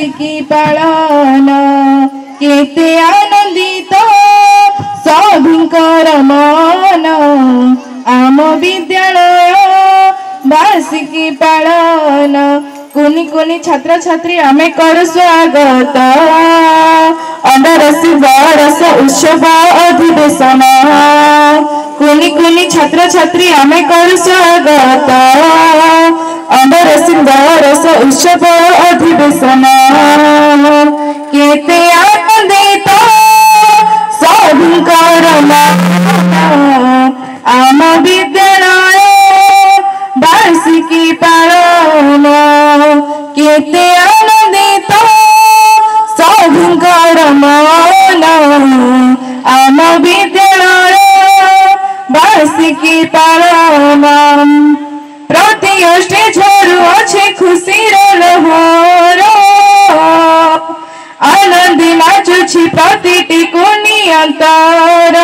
बार्षिकी पालन केते आनंदित सभिंकर मन आम विद्यालय बार्षिकी पालन कुनी कुनी छात्र छात्री आमे कर स्वागत अंडरसी बरस उत्सव अधिवेशन कुनी कुनी छात्र छात्री आमे कर स्वागत अंडरसी बरस उत्सव अधिवेशन केते आनंदित सभिंकर आम विद्यालय बार्षिकी पालन केते आनंदित सभिंकर मन आम विद्यालय बार्षिकी पालन प्रति अष्टे झरू अच्छे खुशी लहर आनंदी नाचुछि प्रतिटी कुनी अंतर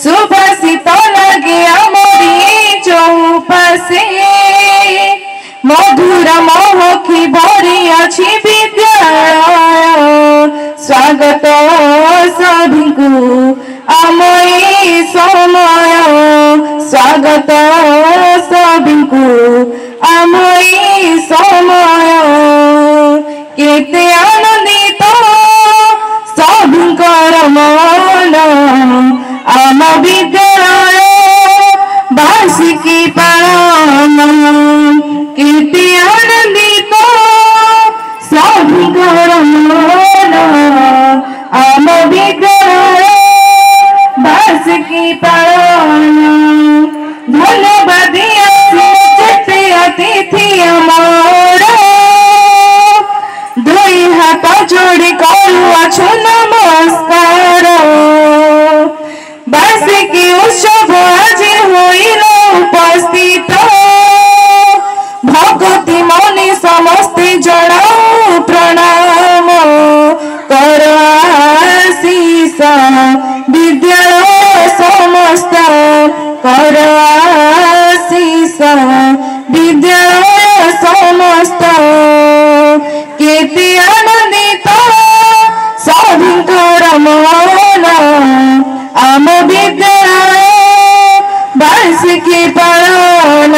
सुभाषित लगे आमरी चौपासे मधुर महकी भरी अच्छी विद्यालय स्वागत सभी को आम समय स्वागत सभी को आम समय केते आनंदित सभिंकर मन आम विद्यालय बार्षिकी पालन केते आनंदित सभिंकर मन आम विद्यालय बार्षिकी पालन धन्यवाद जेते अतिथि अमर दुई हाथ जोड़ी करुआछु नमस्कार बार्षिकी उत्सव आज होइल उपस्थित भगवती मनी समस्ते जनाऊ प्रणाम कर आशीष विद्यालय समस्त कर आशीष विद्यालय समस्त केते आनंदित सभिंकर मन आम विद्यालय बार्षिकी पालन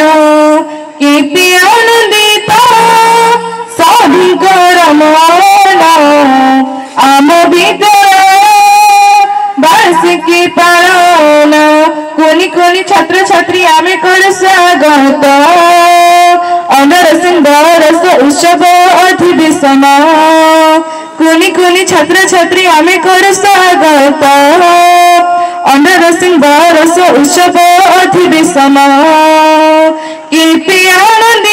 केते आनंदित सभिंकर मन आम विद्यालय बार्षिकी पालन कोनी कोनी छात्र छात्री आमे कर स्वागत अंडरसिंह बरस उत्सव अधिवेशन कुनी कुनी छात्र छात्री आमे कर स्वागत अंडरसिंह बरस उत्सव अधिवेशन केते आनंद